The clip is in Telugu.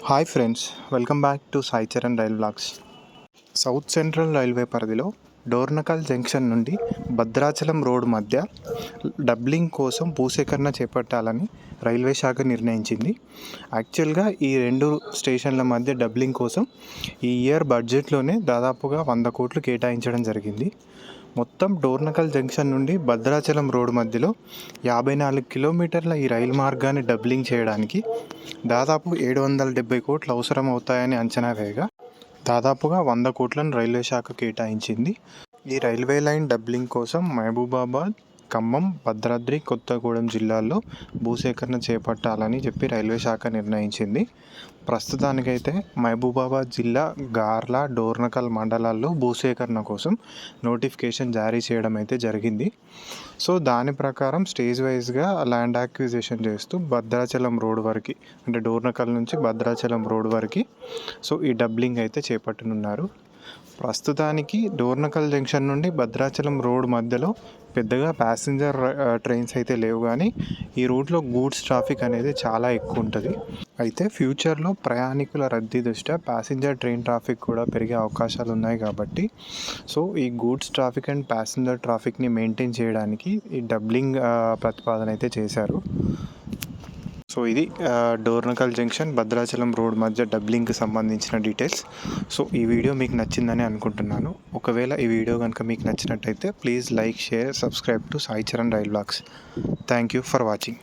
Hi friends, welcome back to Sai Charan Rail Vlogs. South Central Railway పరిధిలో డోర్నకల్ జంక్షన్ నుండి భద్రాచలం రోడ్ మధ్య డబ్లింగ్ కోసం భూసేకరణ చేపట్టాలని రైల్వే శాఖ నిర్ణయించింది. యాక్చువల్గా ఈ రెండు స్టేషన్ల మధ్య డబ్లింగ్ కోసం ఈ ఇయర్ బడ్జెట్లోనే దాదాపుగా 100 కోట్లు కేటాయించడం జరిగింది. మొత్తం డోర్నకల్ జంక్షన్ నుండి భద్రాచలం రోడ్ మధ్యలో 54 కిలోమీటర్ల ఈ రైలు మార్గాన్ని డబ్లింగ్ చేయడానికి దాదాపు 770 కోట్లు అవసరం అవుతాయని అంచనా వేయగా దాదాపుగా 100 కోట్లను రైల్వే శాఖ కేటాయించింది. ఈ రైల్వే లైన్ డబ్లింగ్ కోసం మహబూబాబాద్, ఖమ్మం, భద్రాద్రి కొత్తగూడెం జిల్లాల్లో భూసేకరణ చేపట్టాలని చెప్పి రైల్వే శాఖ నిర్ణయించింది. ప్రస్తుతానికైతే మహబూబాబాద్ జిల్లా గార్ల, డోర్నకల్ మండలాల్లో భూసేకరణ కోసం నోటిఫికేషన్ జారీ చేయడం అయితే జరిగింది. సో దాని ప్రకారం స్టేజ్ వైజ్గా ల్యాండ్ యాక్విజిషన్ చేస్తూ భద్రాచలం రోడ్ వరకు, అంటే డోర్నకల్ నుంచి భద్రాచలం రోడ్ వరకు సో ఈ డబ్లింగ్ అయితే చేపట్టనున్నారు. ప్రస్తుతానికి డోర్నకల్ జంక్షన్ నుండి భద్రాచలం రోడ్ మధ్యలో పెద్దగా ప్యాసింజర్ ట్రైన్స్ అయితే లేవు, కానీ ఈ రూట్లో గూడ్స్ ట్రాఫిక్ అనేది చాలా ఎక్కువ ఉంటుంది. అయితే ఫ్యూచర్లో ప్రయాణికుల రద్దీ దృష్ట్యా ప్యాసింజర్ ట్రైన్ ట్రాఫిక్ కూడా పెరిగే అవకాశాలు ఉన్నాయి. కాబట్టి సో ఈ గూడ్స్ ట్రాఫిక్ అండ్ ప్యాసింజర్ ట్రాఫిక్ని మెయింటైన్ చేయడానికి ఈ డబ్లింగ్ ప్రతిపాదన అయితే చేశారు. సో ఇది డోర్నకల్ జంక్షన్ భద్రాచలం రోడ్ మధ్య డబ్లింగ్కి సంబంధించిన డీటెయిల్స్. సో ఈ వీడియో మీకు నచ్చిందని అనుకుంటున్నాను. ఒకవేళ ఈ వీడియో కనుక మీకు నచ్చినట్టయితే please like, share, subscribe to Sai Charan Rail Vlogs. Thank you for watching.